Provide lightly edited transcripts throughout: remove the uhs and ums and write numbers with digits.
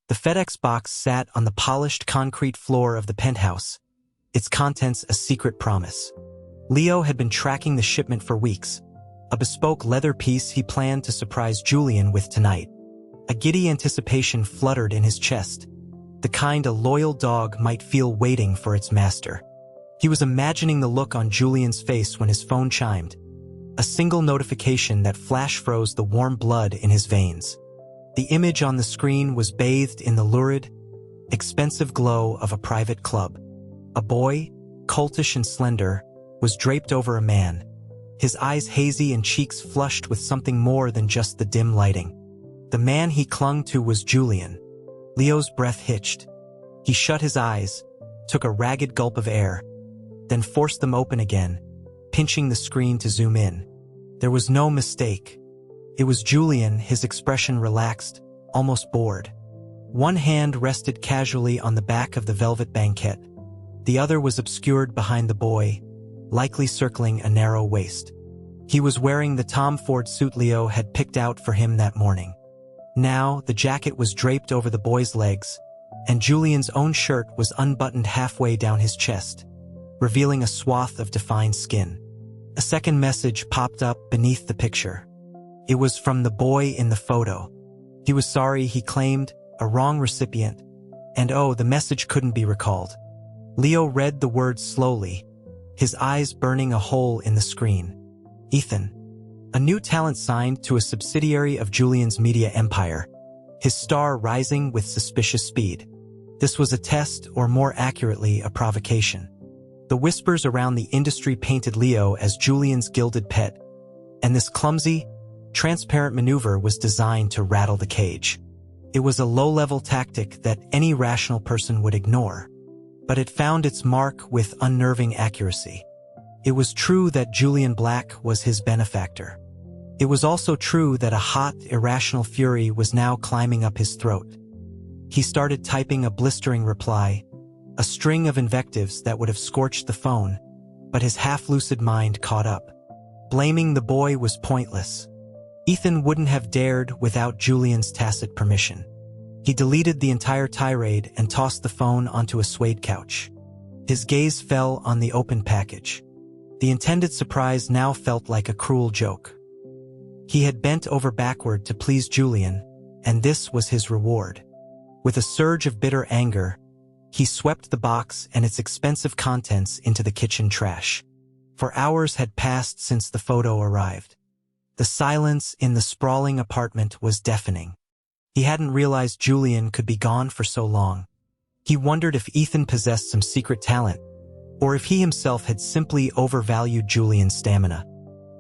The FedEx box sat on the polished concrete floor of the penthouse, its contents a secret promise. Leo had been tracking the shipment for weeks, a bespoke leather piece he planned to surprise Julian with tonight. A giddy anticipation fluttered in his chest, the kind a loyal dog might feel waiting for its master. He was imagining the look on Julian's face when his phone chimed, a single notification that flash-froze the warm blood in his veins. The image on the screen was bathed in the lurid, expensive glow of a private club. A boy, coltish and slender, was draped over a man, his eyes hazy and cheeks flushed with something more than just the dim lighting. The man he clung to was Julian. Leo's breath hitched. He shut his eyes, took a ragged gulp of air, then forced them open again, pinching the screen to zoom in. There was no mistake. It was Julian, his expression relaxed, almost bored. One hand rested casually on the back of the velvet banquette. The other was obscured behind the boy, likely circling a narrow waist. He was wearing the Tom Ford suit Leo had picked out for him that morning. Now, the jacket was draped over the boy's legs, and Julian's own shirt was unbuttoned halfway down his chest, revealing a swath of defined skin. A second message popped up beneath the picture. It was from the boy in the photo. He was sorry, he claimed, a wrong recipient, and the message couldn't be recalled. Leo read the words slowly, his eyes burning a hole in the screen. Ethan. A new talent signed to a subsidiary of Julian's media empire, his star rising with suspicious speed. This was a test, or more accurately, a provocation. The whispers around the industry painted Leo as Julian's gilded pet, and this clumsy, transparent maneuver was designed to rattle the cage. It was a low-level tactic that any rational person would ignore, but it found its mark with unnerving accuracy. It was true that Julian Black was his benefactor. It was also true that a hot, irrational fury was now climbing up his throat. He started typing a blistering reply, a string of invectives that would have scorched the phone, but his half-lucid mind caught up. Blaming the boy was pointless. Ethan wouldn't have dared without Julian's tacit permission. He deleted the entire tirade and tossed the phone onto a suede couch. His gaze fell on the open package. The intended surprise now felt like a cruel joke. He had bent over backward to please Julian, and this was his reward. With a surge of bitter anger, he swept the box and its expensive contents into the kitchen trash. For hours had passed since the photo arrived. The silence in the sprawling apartment was deafening. He hadn't realized Julian could be gone for so long. He wondered if Ethan possessed some secret talent, or if he himself had simply overvalued Julian's stamina.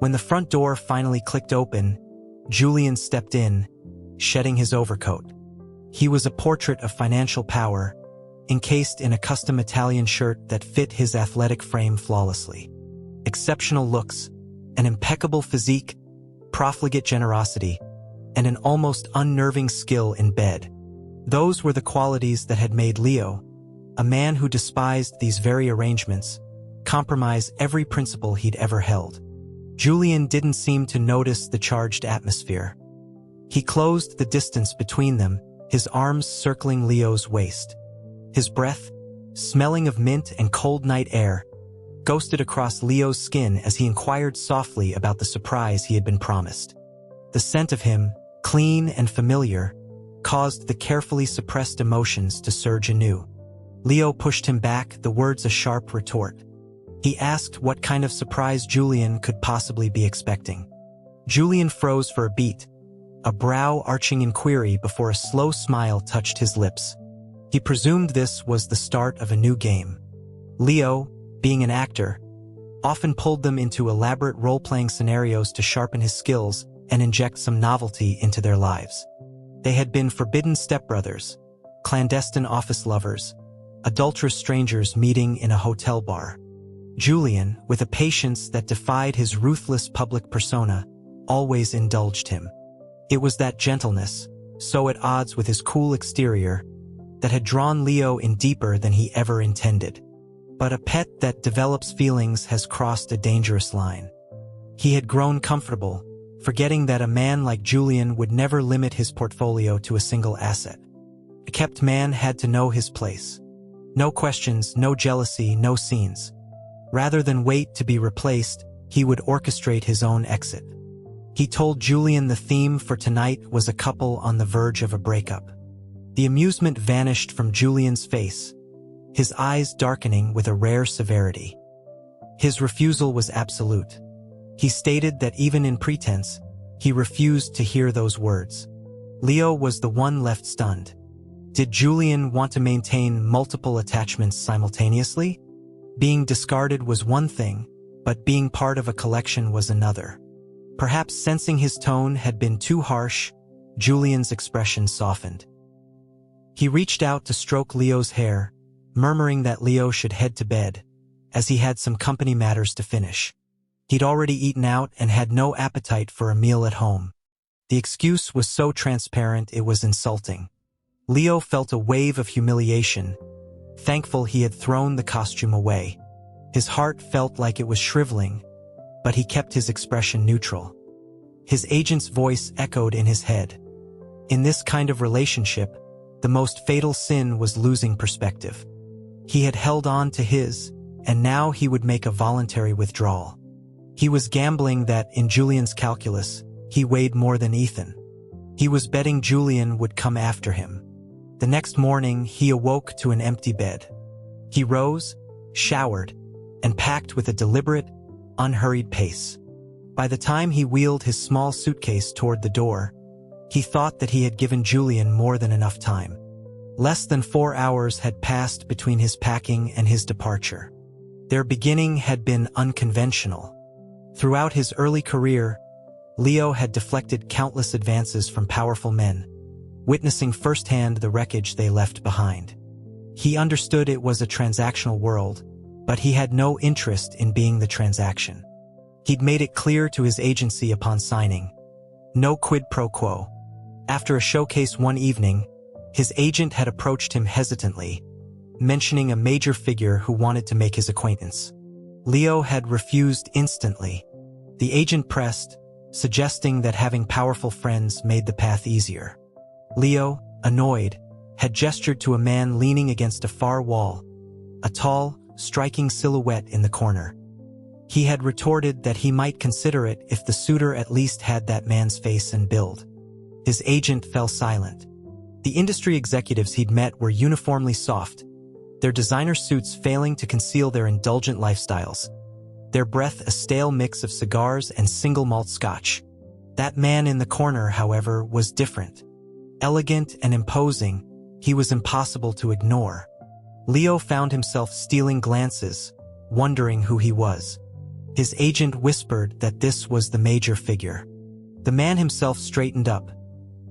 When the front door finally clicked open, Julian stepped in, shedding his overcoat. He was a portrait of financial power, encased in a custom Italian shirt that fit his athletic frame flawlessly. Exceptional looks, an impeccable physique, profligate generosity, and an almost unnerving skill in bed. Those were the qualities that had made Leo, a man who despised these very arrangements, compromise every principle he'd ever held. Julian didn't seem to notice the charged atmosphere. He closed the distance between them, his arms circling Leo's waist. His breath, smelling of mint and cold night air, ghosted across Leo's skin as he inquired softly about the surprise he had been promised. The scent of him, clean and familiar, caused the carefully suppressed emotions to surge anew. Leo pushed him back, the words a sharp retort. He asked what kind of surprise Julian could possibly be expecting. Julian froze for a beat, a brow-arching inquiry before a slow smile touched his lips. He presumed this was the start of a new game. Leo, being an actor, often pulled them into elaborate role-playing scenarios to sharpen his skills and inject some novelty into their lives. They had been forbidden stepbrothers, clandestine office lovers, adulterous strangers meeting in a hotel bar. Julian, with a patience that defied his ruthless public persona, always indulged him. It was that gentleness, so at odds with his cool exterior, that had drawn Leo in deeper than he ever intended. But a pet that develops feelings has crossed a dangerous line. He had grown comfortable, forgetting that a man like Julian would never limit his portfolio to a single asset. A kept man had to know his place. No questions, no jealousy, no scenes. Rather than wait to be replaced, he would orchestrate his own exit. He told Julian the theme for tonight was a couple on the verge of a breakup. The amusement vanished from Julian's face, his eyes darkening with a rare severity. His refusal was absolute. He stated that even in pretense, he refused to hear those words. Leo was the one left stunned. Did Julian want to maintain multiple attachments simultaneously? Being discarded was one thing, but being part of a collection was another. Perhaps sensing his tone had been too harsh, Julian's expression softened. He reached out to stroke Leo's hair, murmuring that Leo should head to bed, as he had some company matters to finish. He'd already eaten out and had no appetite for a meal at home. The excuse was so transparent it was insulting. Leo felt a wave of humiliation, thankful he had thrown the costume away. His heart felt like it was shriveling, but he kept his expression neutral. His agent's voice echoed in his head. In this kind of relationship, the most fatal sin was losing perspective. He had held on to his, and now he would make a voluntary withdrawal. He was gambling that, in Julian's calculus, he weighed more than Ethan. He was betting Julian would come after him. The next morning, he awoke to an empty bed. He rose, showered, and packed with a deliberate, unhurried pace. By the time he wheeled his small suitcase toward the door, he thought that he had given Julian more than enough time. Less than 4 hours had passed between his packing and his departure. Their beginning had been unconventional. Throughout his early career, Leo had deflected countless advances from powerful men, witnessing firsthand the wreckage they left behind. He understood it was a transactional world, but he had no interest in being the transaction. He'd made it clear to his agency upon signing. No quid pro quo. After a showcase one evening, his agent had approached him hesitantly, mentioning a major figure who wanted to make his acquaintance. Leo had refused instantly. The agent pressed, suggesting that having powerful friends made the path easier. Leo, annoyed, had gestured to a man leaning against a far wall, a tall, striking silhouette in the corner. He had retorted that he might consider it if the suitor at least had that man's face and build. His agent fell silent. The industry executives he'd met were uniformly soft, their designer suits failing to conceal their indulgent lifestyles, their breath a stale mix of cigars and single malt scotch. That man in the corner, however, was different. Elegant and imposing, he was impossible to ignore. Leo found himself stealing glances, wondering who he was. His agent whispered that this was the major figure. The man himself straightened up,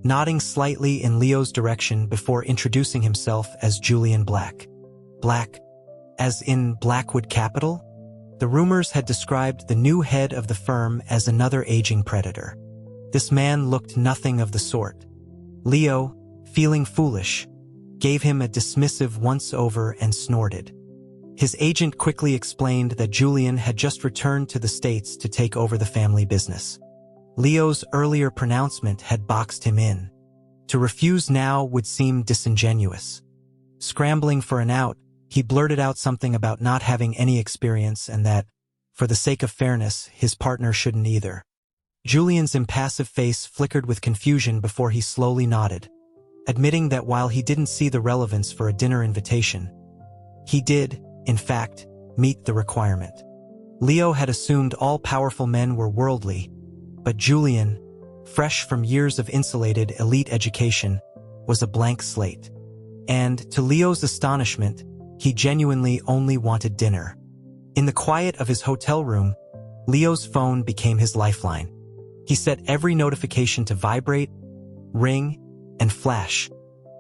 nodding slightly in Leo's direction before introducing himself as Julian Black. Black, as in Blackwood Capital? The rumors had described the new head of the firm as another aging predator. This man looked nothing of the sort. Leo, feeling foolish, gave him a dismissive once-over and snorted. His agent quickly explained that Julian had just returned to the States to take over the family business. Leo's earlier pronouncement had boxed him in. To refuse now would seem disingenuous. Scrambling for an out, he blurted out something about not having any experience and that, for the sake of fairness, his partner shouldn't either. Julian's impassive face flickered with confusion before he slowly nodded, admitting that while he didn't see the relevance for a dinner invitation, he did, in fact, meet the requirement. Leo had assumed all powerful men were worldly, but Julian, fresh from years of insulated elite education, was a blank slate. And, to Leo's astonishment, he genuinely only wanted dinner. In the quiet of his hotel room, Leo's phone became his lifeline. He set every notification to vibrate, ring, and flash,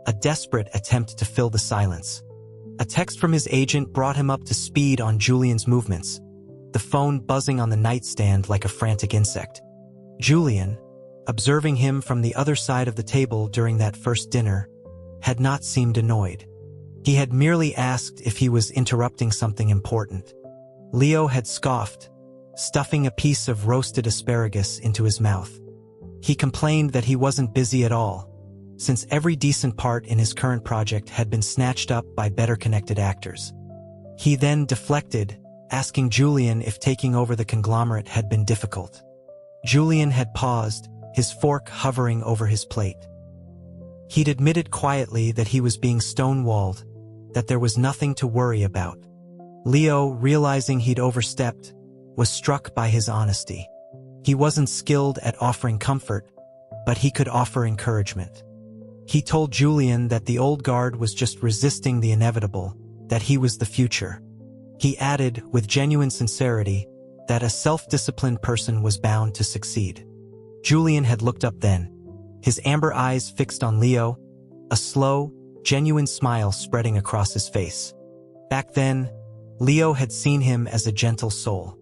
a desperate attempt to fill the silence. A text from his agent brought him up to speed on Julian's movements, the phone buzzing on the nightstand like a frantic insect. Julian, observing him from the other side of the table during that first dinner, had not seemed annoyed. He had merely asked if he was interrupting something important. Leo had scoffed, stuffing a piece of roasted asparagus into his mouth. He complained that he wasn't busy at all, since every decent part in his current project had been snatched up by better-connected actors. He then deflected, asking Julian if taking over the conglomerate had been difficult. Julian had paused, his fork hovering over his plate. He'd admitted quietly that he was being stonewalled, that there was nothing to worry about. Leo, realizing he'd overstepped, was struck by his honesty. He wasn't skilled at offering comfort, but he could offer encouragement. He told Julian that the old guard was just resisting the inevitable, that he was the future. He added, with genuine sincerity, that a self-disciplined person was bound to succeed. Julian had looked up then, his amber eyes fixed on Leo, a slow, genuine smile spreading across his face. Back then, Leo had seen him as a gentle soul.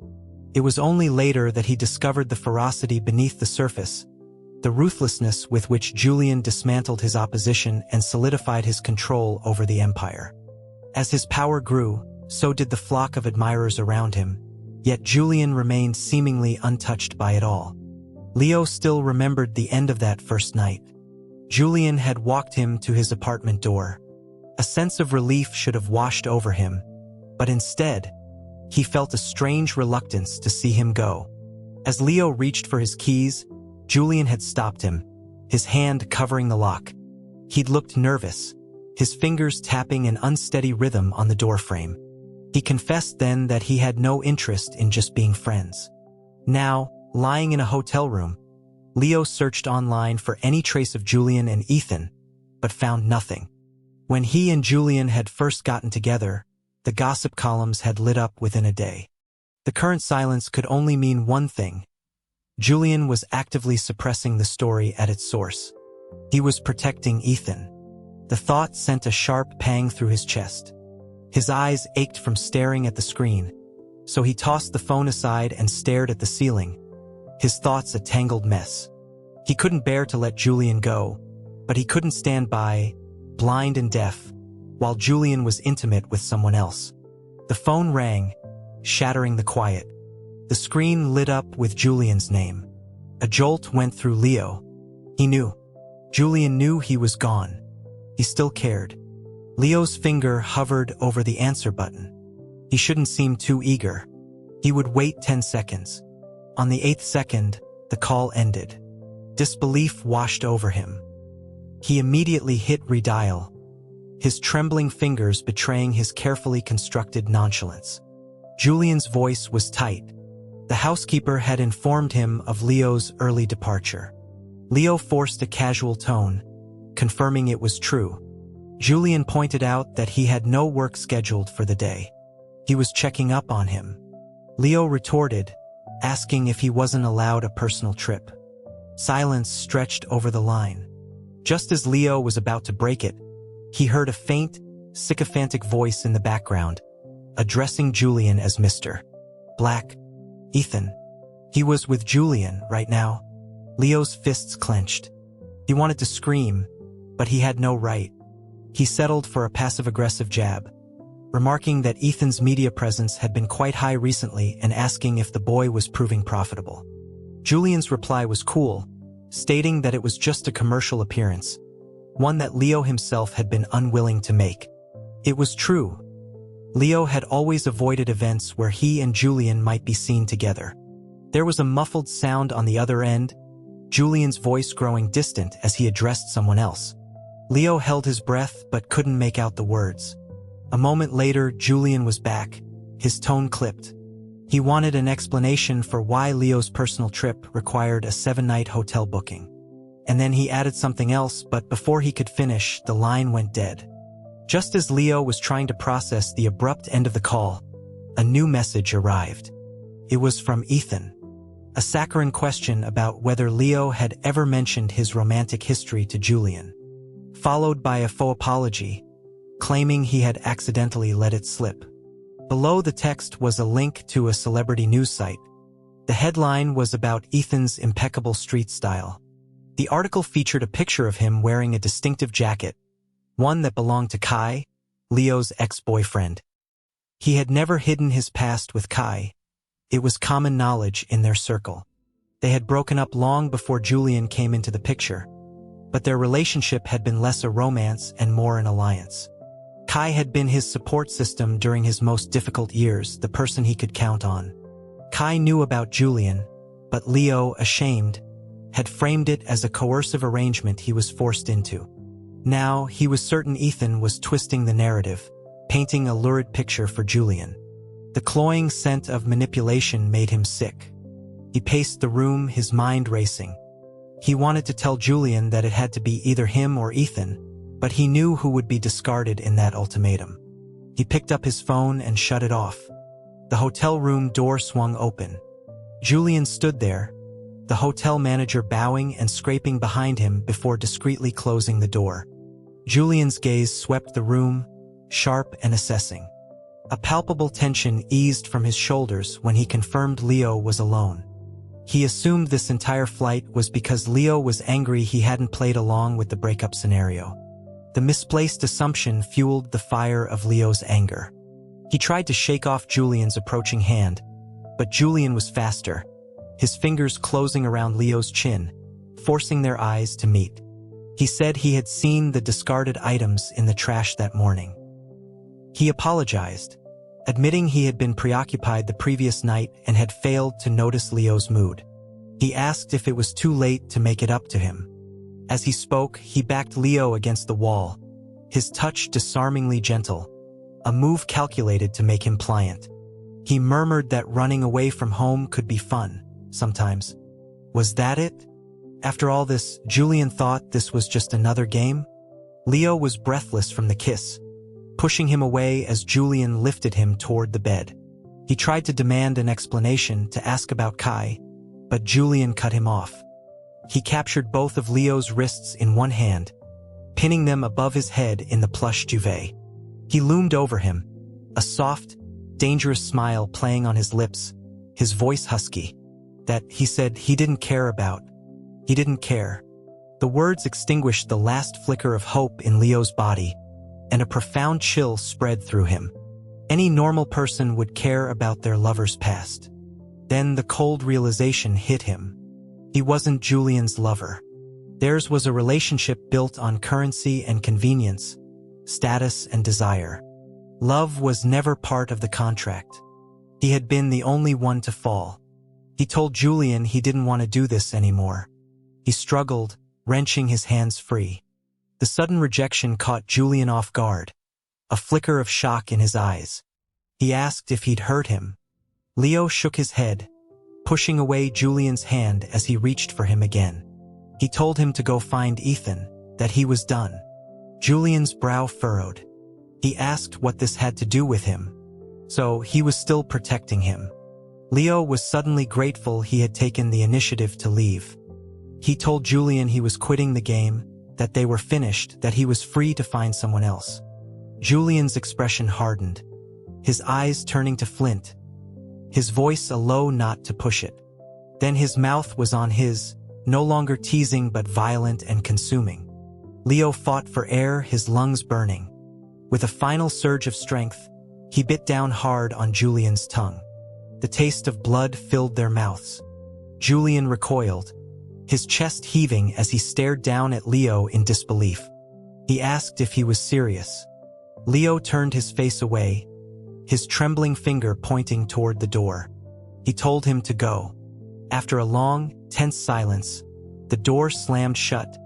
It was only later that he discovered the ferocity beneath the surface, the ruthlessness with which Julian dismantled his opposition and solidified his control over the empire. As his power grew, so did the flock of admirers around him, yet Julian remained seemingly untouched by it all. Leo still remembered the end of that first night. Julian had walked him to his apartment door. A sense of relief should have washed over him, but instead, he felt a strange reluctance to see him go. As Leo reached for his keys, Julian had stopped him, his hand covering the lock. He'd looked nervous, his fingers tapping an unsteady rhythm on the doorframe. He confessed then that he had no interest in just being friends. Now, lying in a hotel room, Leo searched online for any trace of Julian and Ethan, but found nothing. When he and Julian had first gotten together, the gossip columns had lit up within a day. The current silence could only mean one thing. Julian was actively suppressing the story at its source. He was protecting Ethan. The thought sent a sharp pang through his chest. His eyes ached from staring at the screen, so he tossed the phone aside and stared at the ceiling, his thoughts a tangled mess. He couldn't bear to let Julian go, but he couldn't stand by, blind and deaf, while Julian was intimate with someone else. The phone rang, shattering the quiet. The screen lit up with Julian's name. A jolt went through Leo. He knew. Julian knew he was gone. He still cared. Leo's finger hovered over the answer button. He shouldn't seem too eager. He would wait 10 seconds. On the 8th second, the call ended. Disbelief washed over him. He immediately hit redial, his trembling fingers betraying his carefully constructed nonchalance. Julian's voice was tight. The housekeeper had informed him of Leo's early departure. Leo forced a casual tone, confirming it was true. Julian pointed out that he had no work scheduled for the day. He was checking up on him. Leo retorted, asking if he wasn't allowed a personal trip. Silence stretched over the line. Just as Leo was about to break it, he heard a faint, sycophantic voice in the background, addressing Julian as Mr. Black. Ethan. He was with Julian right now. Leo's fists clenched. He wanted to scream, but he had no right. He settled for a passive-aggressive jab, remarking that Ethan's media presence had been quite high recently and asking if the boy was proving profitable. Julian's reply was cool, stating that it was just a commercial appearance, one that Leo himself had been unwilling to make. It was true. Leo had always avoided events where he and Julian might be seen together. There was a muffled sound on the other end, Julian's voice growing distant as he addressed someone else. Leo held his breath but couldn't make out the words. A moment later, Julian was back, his tone clipped. He wanted an explanation for why Leo's personal trip required a 7-night hotel booking. And then he added something else, but before he could finish, the line went dead. Just as Leo was trying to process the abrupt end of the call, a new message arrived. It was from Ethan. A saccharine question about whether Leo had ever mentioned his romantic history to Julian, followed by a faux apology, claiming he had accidentally let it slip. Below the text was a link to a celebrity news site. The headline was about Ethan's impeccable street style. The article featured a picture of him wearing a distinctive jacket, one that belonged to Kai, Leo's ex-boyfriend. He had never hidden his past with Kai. It was common knowledge in their circle. They had broken up long before Julian came into the picture. but their relationship had been less a romance and more an alliance. Kai had been his support system during his most difficult years, the person he could count on. Kai knew about Julian, but Leo, ashamed, had framed it as a coercive arrangement he was forced into. Now, he was certain Ethan was twisting the narrative, painting a lurid picture for Julian. The cloying scent of manipulation made him sick. He paced the room, his mind racing. He wanted to tell Julian that it had to be either him or Ethan, but he knew who would be discarded in that ultimatum. He picked up his phone and shut it off. The hotel room door swung open. Julian stood there, the hotel manager bowing and scraping behind him before discreetly closing the door. Julian's gaze swept the room, sharp and assessing. A palpable tension eased from his shoulders when he confirmed Leo was alone. He assumed this entire flight was because Leo was angry he hadn't played along with the breakup scenario. The misplaced assumption fueled the fire of Leo's anger. He tried to shake off Julian's approaching hand, but Julian was faster, his fingers closing around Leo's chin, forcing their eyes to meet. He said he had seen the discarded items in the trash that morning. He apologized, admitting he had been preoccupied the previous night and had failed to notice Leo's mood. He asked if it was too late to make it up to him. As he spoke, he backed Leo against the wall, his touch disarmingly gentle, a move calculated to make him pliant. He murmured that running away from home could be fun, sometimes. Was that it? After all this, Julian thought this was just another game? Leo was breathless from the kiss, pushing him away as Julian lifted him toward the bed. He tried to demand an explanation, to ask about Kai, but Julian cut him off. He captured both of Leo's wrists in one hand, pinning them above his head in the plush duvet. He loomed over him, a soft, dangerous smile playing on his lips, his voice husky. That, he said, he didn't care about. He didn't care. The words extinguished the last flicker of hope in Leo's body, and a profound chill spread through him. Any normal person would care about their lover's past. Then the cold realization hit him. He wasn't Julian's lover. Theirs was a relationship built on currency and convenience, status and desire. Love was never part of the contract. He had been the only one to fall. He told Julian he didn't want to do this anymore. He struggled, wrenching his hands free. The sudden rejection caught Julian off guard, a flicker of shock in his eyes. He asked if he'd hurt him. Leo shook his head, pushing away Julian's hand as he reached for him again. He told him to go find Ethan, that he was done. Julian's brow furrowed. He asked what this had to do with him. So he was still protecting him. Leo was suddenly grateful he had taken the initiative to leave. He told Julian he was quitting the game, that they were finished, that he was free to find someone else. Julian's expression hardened, his eyes turning to flint, his voice a low knot to push it. Then his mouth was on his, no longer teasing but violent and consuming. Leo fought for air, his lungs burning. With a final surge of strength, he bit down hard on Julian's tongue. The taste of blood filled their mouths. Julian recoiled, his chest heaving as he stared down at Leo in disbelief. He asked if he was serious. Leo turned his face away, his trembling finger pointing toward the door. He told him to go. After a long, tense silence, the door slammed shut,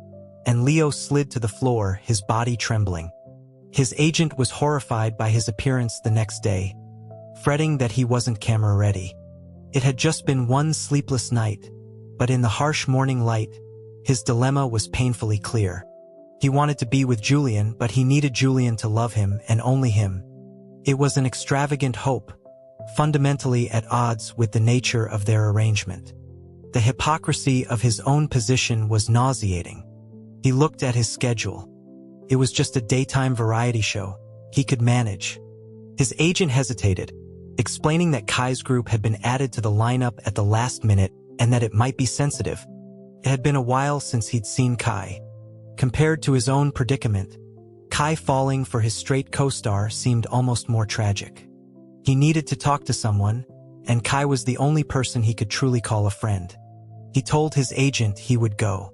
and Leo slid to the floor, his body trembling. His agent was horrified by his appearance the next day, fretting that he wasn't camera ready. It had just been one sleepless night, but in the harsh morning light, his dilemma was painfully clear. He wanted to be with Julian, but he needed Julian to love him and only him. It was an extravagant hope, fundamentally at odds with the nature of their arrangement. The hypocrisy of his own position was nauseating. He looked at his schedule. It was just a daytime variety show. He could manage. His agent hesitated, explaining that Kai's group had been added to the lineup at the last minute and that it might be sensitive. It had been a while since he'd seen Kai. Compared to his own predicament, Kai falling for his straight co-star seemed almost more tragic. He needed to talk to someone, and Kai was the only person he could truly call a friend. He told his agent he would go.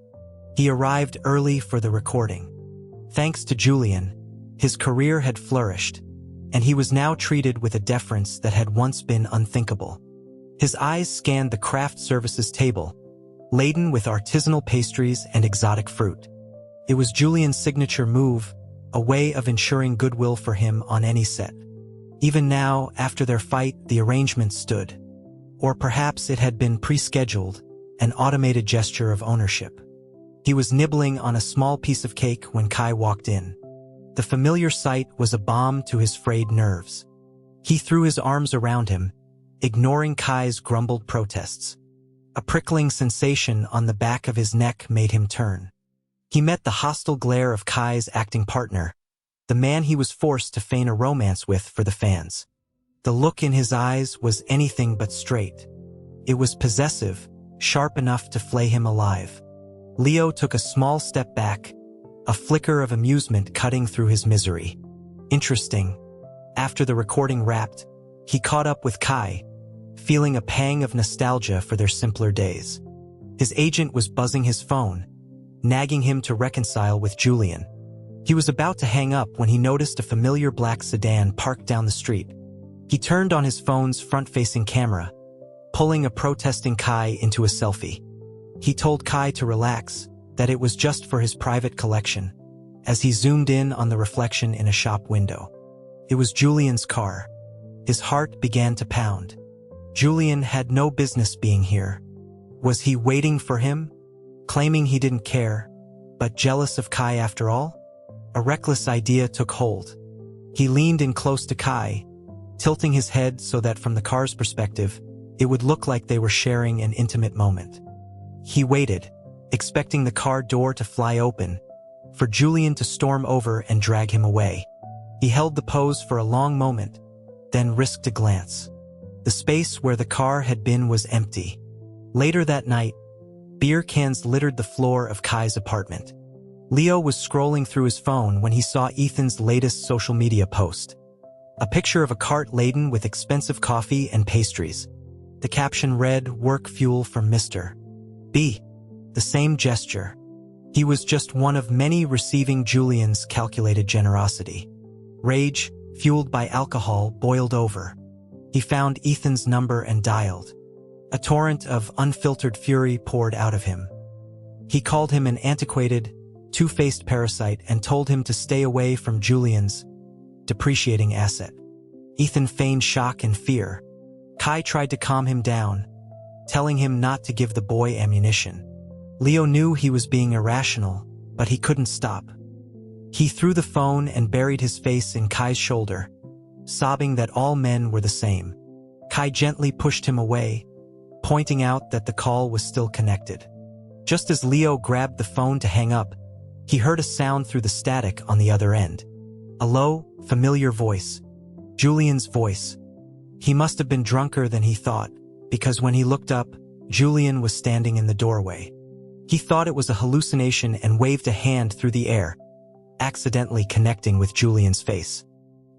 He arrived early for the recording. Thanks to Julian, his career had flourished, and he was now treated with a deference that had once been unthinkable. His eyes scanned the craft services table, laden with artisanal pastries and exotic fruit. It was Julian's signature move, a way of ensuring goodwill for him on any set. Even now, after their fight, the arrangement stood. Or perhaps it had been pre-scheduled, an automated gesture of ownership. He was nibbling on a small piece of cake when Kai walked in. The familiar sight was a balm to his frayed nerves. He threw his arms around him, ignoring Kai's grumbled protests. A prickling sensation on the back of his neck made him turn. He met the hostile glare of Kai's acting partner, the man he was forced to feign a romance with for the fans. The look in his eyes was anything but straight. It was possessive, sharp enough to flay him alive. Leo took a small step back, a flicker of amusement cutting through his misery. Interesting. After the recording wrapped, he caught up with Kai, feeling a pang of nostalgia for their simpler days. His agent was buzzing his phone, nagging him to reconcile with Julian. He was about to hang up when he noticed a familiar black sedan parked down the street. He turned on his phone's front-facing camera, pulling a protesting Kai into a selfie. He told Kai to relax, that it was just for his private collection, as he zoomed in on the reflection in a shop window. It was Julian's car. His heart began to pound. Julian had no business being here. Was he waiting for him? Claiming he didn't care, but jealous of Kai after all? A reckless idea took hold. He leaned in close to Kai, tilting his head so that from the car's perspective, it would look like they were sharing an intimate moment. He waited, expecting the car door to fly open, for Julian to storm over and drag him away. He held the pose for a long moment, then risked a glance. The space where the car had been was empty. Later that night, beer cans littered the floor of Kai's apartment. Leo was scrolling through his phone when he saw Ethan's latest social media post. A picture of a cart laden with expensive coffee and pastries. The caption read, "Work fuel from Mr. B." The same gesture. He was just one of many receiving Julian's calculated generosity. Rage, fueled by alcohol, boiled over. He found Ethan's number and dialed. A torrent of unfiltered fury poured out of him. He called him an antiquated, two-faced parasite and told him to stay away from Julian's depreciating asset. Ethan feigned shock and fear. Kai tried to calm him down, telling him not to give the boy ammunition. Leo knew he was being irrational, but he couldn't stop. He threw the phone and buried his face in Kai's shoulder, sobbing that all men were the same. Kai gently pushed him away, pointing out that the call was still connected. Just as Leo grabbed the phone to hang up, he heard a sound through the static on the other end. A low, familiar voice. Julian's voice. He must have been drunker than he thought, because when he looked up, Julian was standing in the doorway. He thought it was a hallucination and waved a hand through the air, accidentally connecting with Julian's face.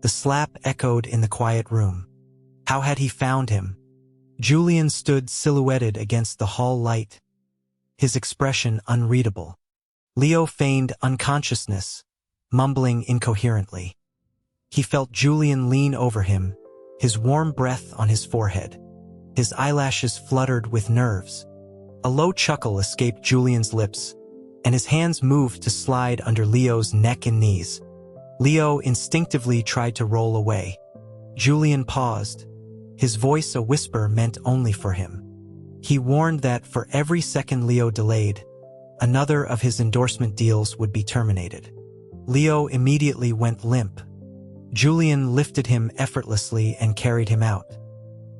The slap echoed in the quiet room. How had he found him? Julian stood silhouetted against the hall light, his expression unreadable. Leo feigned unconsciousness, mumbling incoherently. He felt Julian lean over him, his warm breath on his forehead. His eyelashes fluttered with nerves. A low chuckle escaped Julian's lips, and his hands moved to slide under Leo's neck and knees. Leo instinctively tried to roll away. Julian paused, his voice a whisper meant only for him. He warned that for every second Leo delayed, another of his endorsement deals would be terminated. Leo immediately went limp. Julian lifted him effortlessly and carried him out.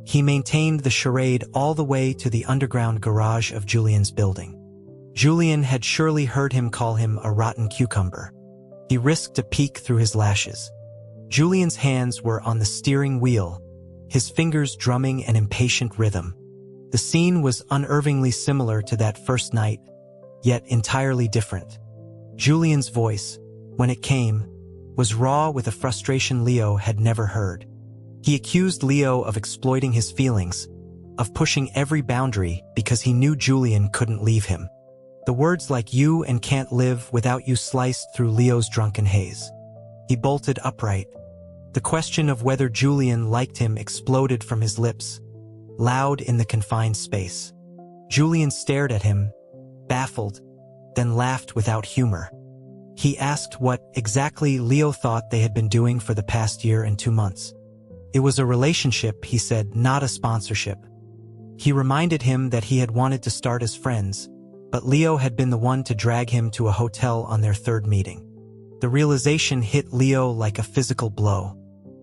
He maintained the charade all the way to the underground garage of Julian's building. Julian had surely heard him call him a rotten cucumber. He risked a peek through his lashes. Julian's hands were on the steering wheel, his fingers drumming an impatient rhythm. The scene was unervingly similar to that first night, yet entirely different. Julian's voice, when it came, was raw with a frustration Leo had never heard. He accused Leo of exploiting his feelings, of pushing every boundary because he knew Julian couldn't leave him. The words like "you" and "can't live without you" sliced through Leo's drunken haze. He bolted upright. The question of whether Julian liked him exploded from his lips, loud in the confined space. Julian stared at him, baffled, then laughed without humor. He asked what exactly Leo thought they had been doing for the past year and 2 months. It was a relationship, he said, not a sponsorship. He reminded him that he had wanted to start as friends, but Leo had been the one to drag him to a hotel on their 3rd meeting. The realization hit Leo like a physical blow.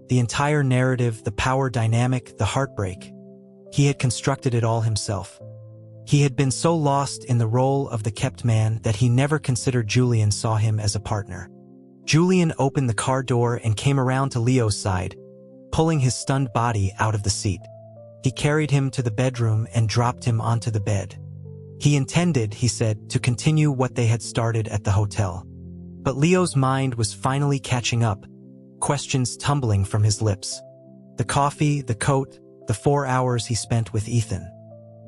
The entire narrative, the power dynamic, the heartbreak. He had constructed it all himself. He had been so lost in the role of the kept man that he never considered Julian saw him as a partner. Julian opened the car door and came around to Leo's side, pulling his stunned body out of the seat. He carried him to the bedroom and dropped him onto the bed. He intended, he said, to continue what they had started at the hotel. But Leo's mind was finally catching up, questions tumbling from his lips. The coffee, the coat, the 4 hours he spent with Ethan.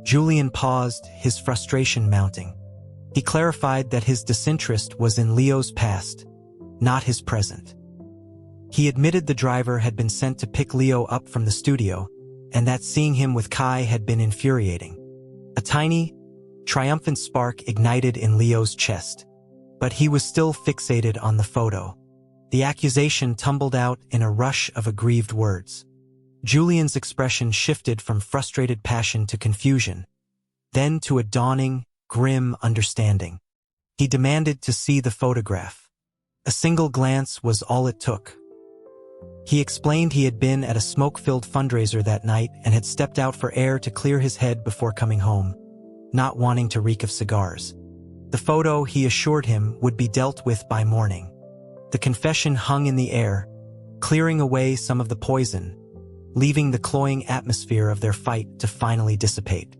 Julian paused, his frustration mounting. He clarified that his disinterest was in Leo's past, not his present. He admitted the driver had been sent to pick Leo up from the studio, and that seeing him with Kai had been infuriating. A tiny, triumphant spark ignited in Leo's chest. But he was still fixated on the photo. The accusation tumbled out in a rush of aggrieved words. Julian's expression shifted from frustrated passion to confusion, then to a dawning, grim understanding. He demanded to see the photograph. A single glance was all it took. He explained he had been at a smoke-filled fundraiser that night and had stepped out for air to clear his head before coming home, not wanting to reek of cigars. The photo, he assured him, would be dealt with by morning. The confession hung in the air, clearing away some of the poison, leaving the cloying atmosphere of their fight to finally dissipate.